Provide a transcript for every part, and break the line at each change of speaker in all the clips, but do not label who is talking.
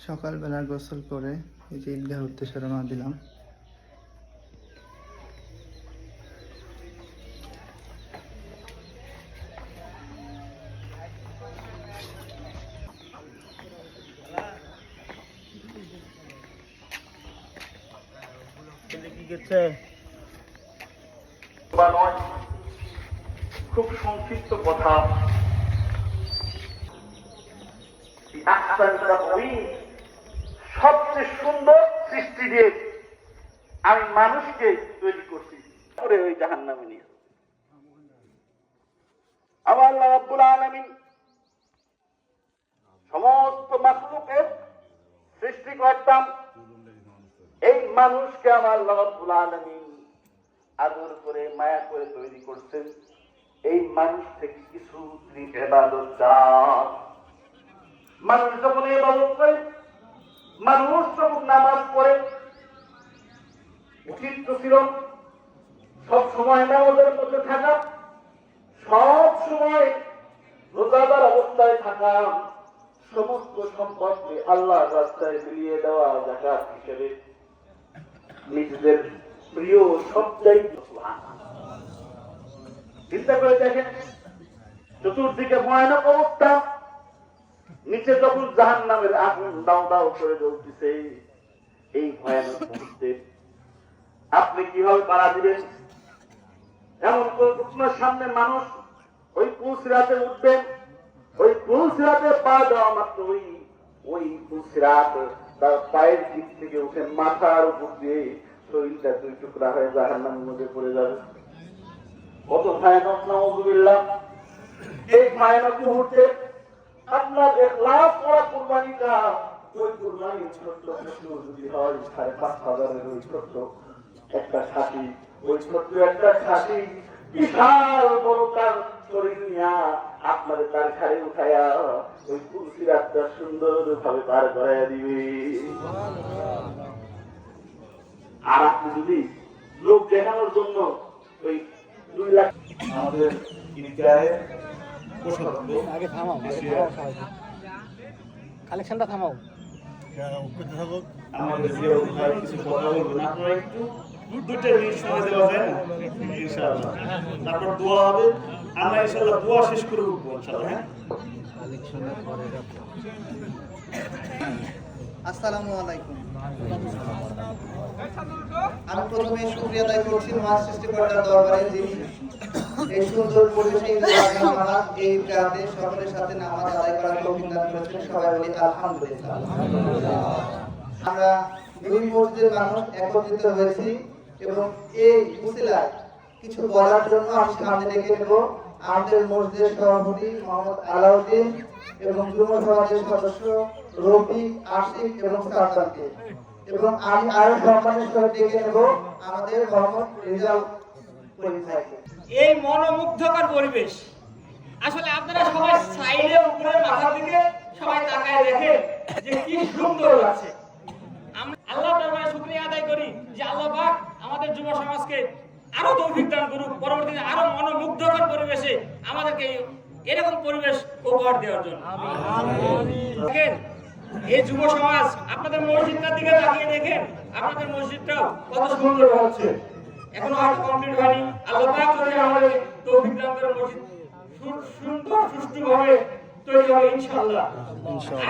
সকালবেলা গোসল করে এই যে ঈদগাহ উদ্দেশ্যে রওনা দিলাম।
খুব সংক্ষিপ্ত কথা, সবচেয়ে সুন্দর সৃষ্টি দিয়ে আমি মানুষকে তৈরি করছি ওই জাহান্নামে নিয়ে। আমার আল্লাহ রাব্বুল আলামিন সমস্ত মাখলুকের সৃষ্টি করতাম, এই মানুষকে আমার আল্লাহ রাব্বুল আলামিন আদর করে মায়া করে তৈরি করছেন। এই মানুষ থেকে কিছু ইবাদত চান। মানুষ যখন ইবাদত করে, মানুষ যখন নামাজ পড়ে, উচিত ছিল সব সময় নামাজের মধ্যে থাকা, সব সময় রোজাদার অবস্থায় থাকা, সমস্ত সম্পদকে আল্লাহর রাস্তায় বিলিয়ে দেওয়া যাকাত হিসেবে নিজেদের প্রিয় সবটাই। চিন্তা করে দেখেন, চতুর্দিকে ভয়ানক অবস্থা, নিচে যখন জাহান্নামের আগুন দাও দাও করে জ্বলতেছে, এই ভয়ানক মুহূর্তে আপনি কিভাবে পাড়া দিবেন? এমন আপনার সামনে মানুষ ওই পুলসিরাতে উঠবেন, ওই পুলসিরাতে পা দেওয়া মাত্র ওই পুলসিরাত তার পায়ের দিক থেকে উঠে মাথার উপর দিয়ে শরীরটা দুই টুকরা হয়ে জাহান্নামের মধ্যে পড়ে যাবে। কত ভয়ানক! নাউযুবিল্লাহ। এই ভয়ানক মুহূর্তে আপনার ইখলাস করা কুরবানিটা, ওই কুরবানির ছোট্ট ছোট্ট যদি হয় 5,500 ওই ছোট্ট একটা ছাতি, ওই ছোট্ট একটা ছাতি বিশাল বড় তার শরীর নিয়ে আপনাদের তার ঘাড়ে উঠায়া ওই তুলসী রাতটা সুন্দর ভাবে পার করাইয়া দিবে। আর আপনি যদি লোক দেখানোর জন্য ওই 2 লাখ আমাদের ঈদগাহে
আগে থামাও, কালেকশনটা থামাও।
আমাদের যে কিছু কথা বলবেন, আপনারা একটু 2 মিনিট সময় দেওয়া যায় না? ইনশাআল্লাহ তারপর দোয়া হবে, আমরা ইনশাআল্লাহ দোয়া শেষ করে উঠবো ইনশাআল্লাহ। হ্যাঁ,
আসসালামু আলাইকুম। আমি প্রথমে শুকরিয়া আদায় করছি মহান সৃষ্টিকর্তার দরবারে, যিনি এই সুন্দর পরিবেশে এই রাতে সকলের সাথে নামাজ আদায় করার তৌফিক দান করেছেন। সবাই বলি আলহামদুলিল্লাহ। আমরা দুই মসজিদের মানুষ একত্রিত হয়েছি এবং এই উসিলায় কিছু বলার জন্য আমি সামনে ডেকে নেব আমাদের মসজিদের সভাপতি মোহাম্মদ আলাউদ্দিন এবং যুব সমাজের সদস্য রফি, আশিক এবং সালমানকে, এবং আমি আরো সম্মানের সহিত ডেকে নেব আমাদের মোহাম্মদ রিজাল পরিচালককে।
এই মনোমুগ্ধকর পরিবেশ, আসলে আপনারা সবাই সাইডে উপরে মাথার দিকে সবাই তাকায় দেখেন যে কি সুন্দর লাগছে। আমরা আল্লাহর দরবারে শুকরিয়া আদায় করি যে আল্লাহ পাক আমাদের যুব সমাজকে আরো তৌফিক দান করুক, পরবর্তীতে আরো মনোমুগ্ধকর পরিবেশে আমাদেরকে এরকম পরিবেশ উপহার দেওয়ার জন্য। দেখেন এই যুব সমাজ, আপনাদের মসজিদটার দিকে তাকিয়ে দেখেন, আপনাদের মসজিদটাও কত সুন্দর হচ্ছে। এখনো হয়তো কমপ্লিট হয়নি, আল্লাহ পাক যদি আমাদের তৌফিক দান করে মসজিদ সুন্দর সুষ্ঠুভাবে তৈরি হবে ইনশাআল্লাহ।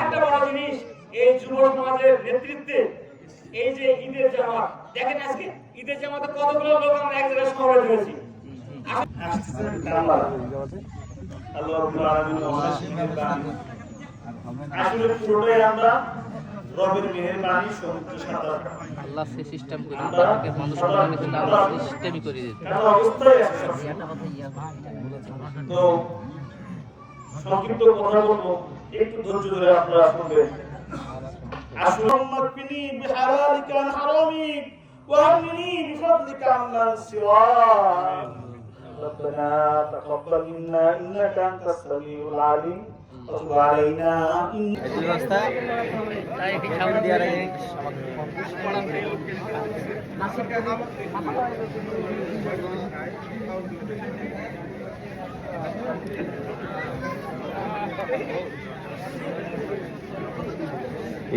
একটা বড় জিনিস, এই যুব সমাজের নেতৃত্বে এই যে ঈদের জামাত, দেখেন আজকে ঈদের জামাতে কতগুলো লোক আমরা এক জায়গায় সমবেত হয়েছি।
আসলে পুরোটাই আমরা রবের মেহেরবানি, সমুদ্র সাঁতার
আল্লাহ সে সিস্টেম করে আমাদের মানুষ বানানো কিন্তু আল্লাহ সিস্টেমই করে দিতে।
অবস্থায় তো সংক্ষিপ্ত কথা বলবো, একটু ধৈর্য ধরে আপনারা শুনবেন। আসুম্মাকনি বিহালালিকা আন হারামিক ওয়া আমনি বিফadlika আম্মান সিওয়াক। ربنا تقبل منا انك انت السميع العليم وتب علينا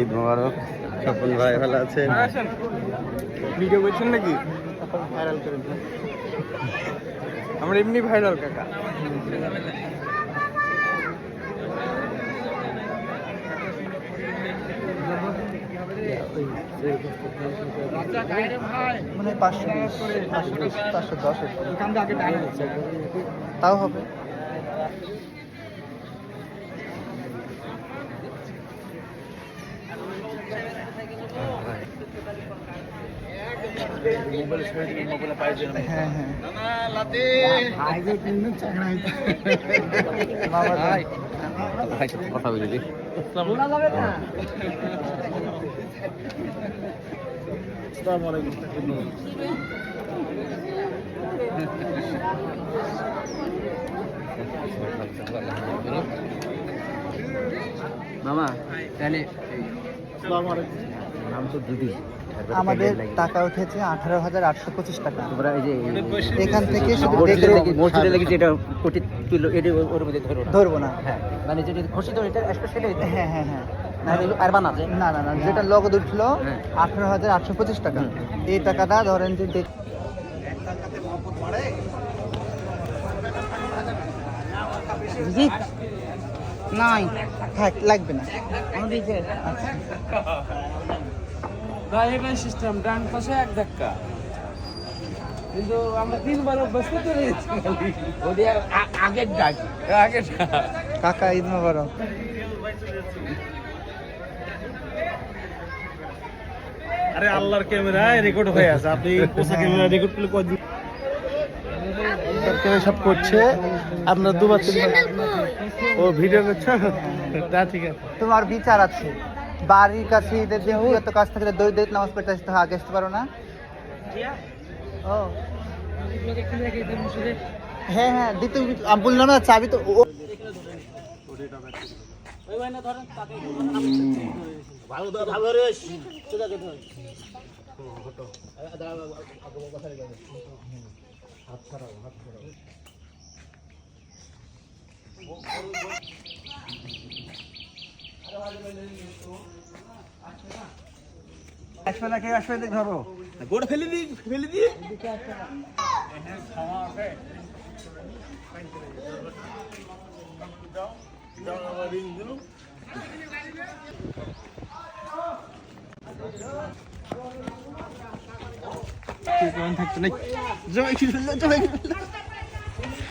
ঈদ মোবারক। স্বপন ভাই ভালো আছেন?
ভিডিও করছেন নাকি? ভাইরাল করেন। আমরা এমনি ভাইরাল কাকা।
মানে 520, 510 তাও হবে। হ্যাঁ হ্যাঁ
কথা বলি
মামা তাহলে
নাম তো দিদি।
আমাদের টাকা উঠেছে 18,825 টাকা।
তোমরা এই যে
এখান থেকে শুধু
মসজিদে লেগেছে এটা কোটি তুলো এটা ওর মধ্যে ধরো না।
ধরবো না।
হ্যাঁ মানে যেটা খুশি তো এটা স্পেশালি
হ্যাঁ হ্যাঁ হ্যাঁ
আর বানাতে
না না না, যেটা নগদ উঠলো
হ্যাঁ।
18,825 টাকা। এই টাকাটা ধরেন যে নাই থাক, লাগবে না।
সিস্টেম ডান পাশে এক ধাক্কা, কিন্তু আমরা 3 বার অভ্যাস করতে রয়েছি। আগের ডাক আগের
কাকা ঈদ মোবারক।
আরে আল্লাহর ক্যামেরায় রেকর্ড হয়ে আছে, আপনি পোষা ক্যামেরা রেকর্ড করলে কয়দিন সব করছে আপনার দুবার তিনবার ও ভিডিও করছে। তা ঠিক আছে,
তোমার বিচার আছে। বাড়ির কাছে ঈদের দিন এত কাজ থাকলে দই দই নামাজ পড়তে আসতে আগে আসতে পারো না? ও হ্যাঁ হ্যাঁ দিতে বললাম না, চাবি তো
আসবে না, কেউ আসবে ধরো গোড় ফেলে দিয়ে থাকতো না। জমাই কি ফেললো, জমাই কি ফেললো।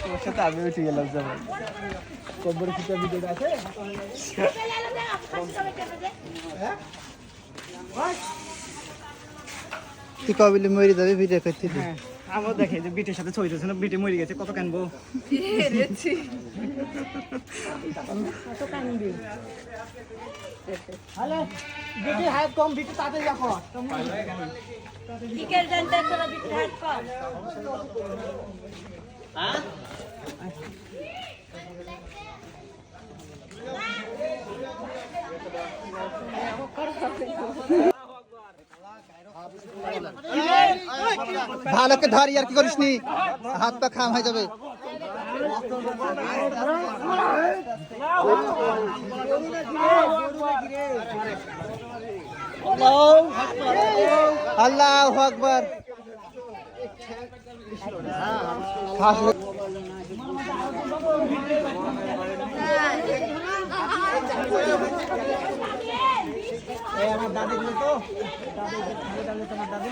তোমার সাথে আমি উঠে গেলাম জমাই। কবর খিচা ভিডিওটা আছে।
তুই কবিলে মরে যাবে ভিডিও করতে।
হ্যাঁ আমার দেখে যে বিটের সাথে ছবি তুলছে না, বিটে মরে গেছে, কত কানবো। বিটি হাত কম, বিটি তাতে যাবো।
ভালোকে ধরি আর কি করিস নি, হাত পা খাম হয়ে যাবে। আল্লাহু আকবার।
আমার দাদি গুলো তো তোমার দাদি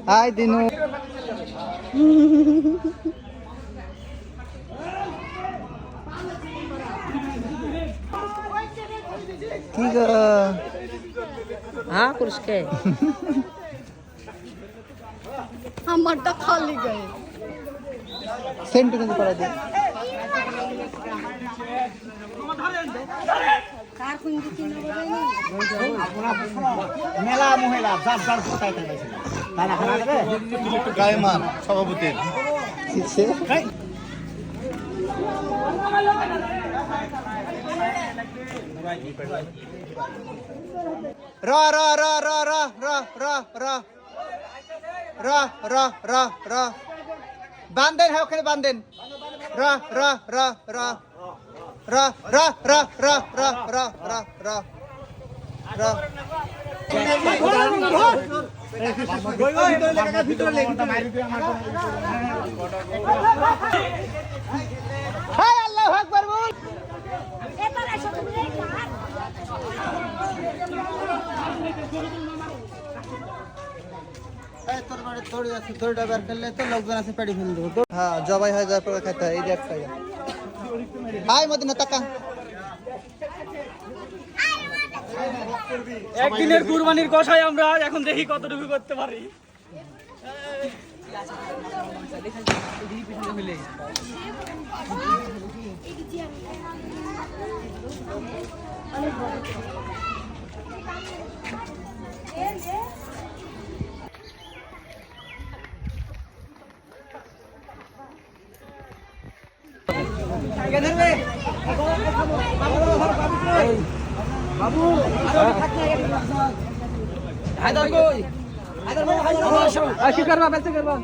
হাই দিনু। কি গো?
हाँ कुछ के हमारा खाली गए
সেন্ট কিন্তু করা দে।
কার কোন দিকে না
মেলা মহিলা যার যার কোথায় থাকছে তাই না খানা দেবে গায়মান সভাপতি
রা রা রা রা রা রা রা রা রা রা রা রা বান্ধেন হ্যাঁ ওখানে বান্ধেন রা রা রা রা রা রা রা রা রা রা রা রা রা হায় আল্লাহু আকবার বল
এবার আসো তুমি
হ্যাঁ জবাই হয়ে যাওয়ার পরে খেতে হয় এই যে একটা হাই মদিনা টাকা
একদিনের কুরবানির কষাই আমরা এখন দেখি কতটুকু করতে পারি।
কি করবা বেঁচে করবা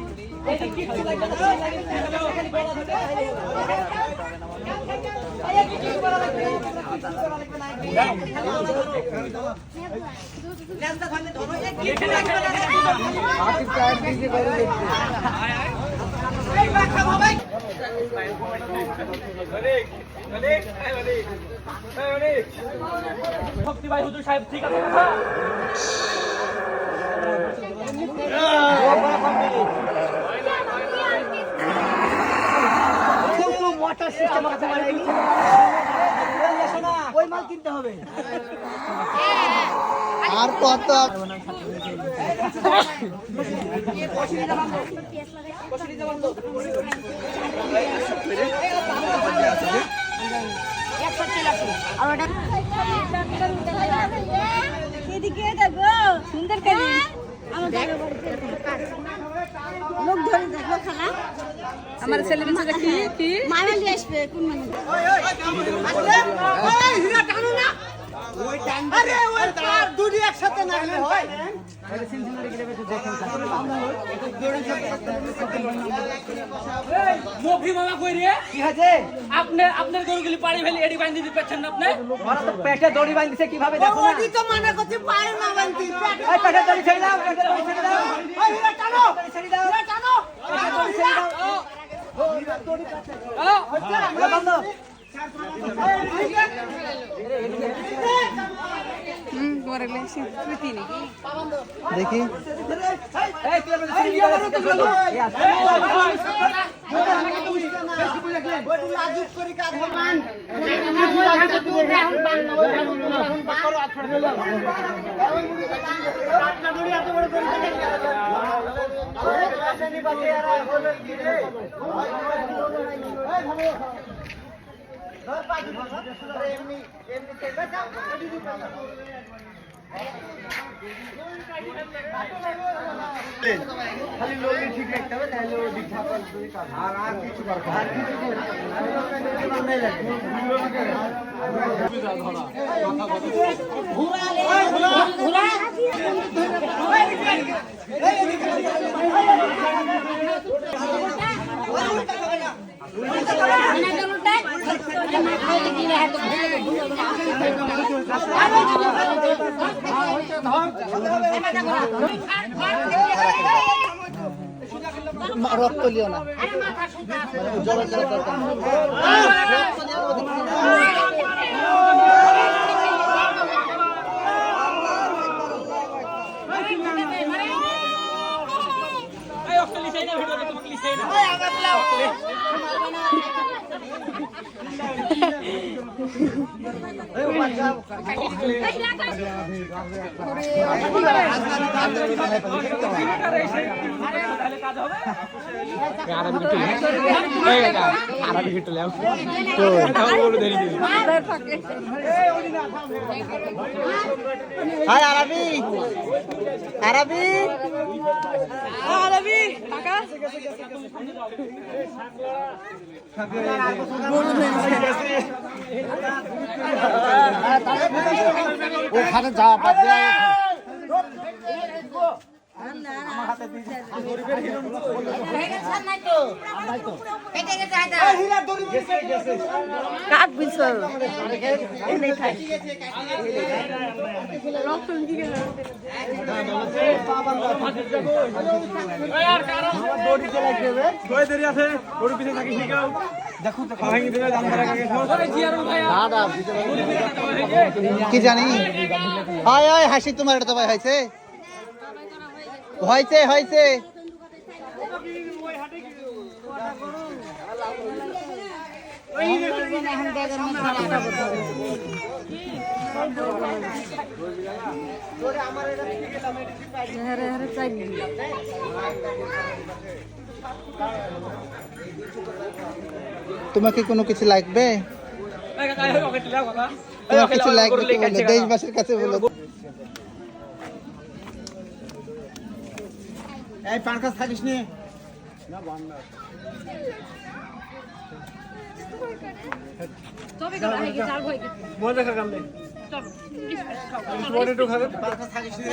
শক্তিবাই হুজুর সাহেব ঠিক আছে
ওই মাল কিনতে হবে
আর কত
এদিকে দেখো সুন্দর করে আমাদের লোক ধরে দেখো খালা
আমার ছেলে মেয়ে কি কি
মাইমালি আসবে কোন মানে
মফি মামা কই রে
কি আছে
আপনি আপনার গরুগুলি পাড়ি ফেলে এডি বাইন্ধে দিতে পারছেন না আপনি
ওরা তো পেটে দড়ি বাঁধছে কিভাবে দেখো না
তো মনে করছি পায় না বান্তি
এই পেটে দড়ি ছেড়ে দাও পেটে দড়ি ছেড়ে দাও ওই হীরা টানো দড়ি ছেড়ে দাও
টানো
পেটে দড়ি ছেড়ে দাও হীরা বন্ধ
দেখি
এই তুই আমাদের ছেড়ে দিবি খালি লোলি ঠিক রাখতে হবে তাহলে ও দিক আর কিছু করবে আর কিছু
রক্ত লিও না জল জল দরকার রক্ত
এই অক্সলি চাই না ভিডিও দেখতে মকলি চাই না
হাই আরবি আরবি
আরবি কাকা
ওখানে যা বাদ দে
কাক বিছ এনে খাই রক্তন কি গেল
কি জানি হাই হাই হাসি তোমার এটা তো ভাই হয়েছে হয়েছে হয়েছে তোমাকে কোনো কিছু লাগবে তোমার কিছু লাগবে কি বলো দেশবাসীর কাছে বলো এই পান কাজ থাকিস নি
তবে গেল আগে চাল ভয়
মজা খাকাম নেই
চল
পান কাজ থাকিস নি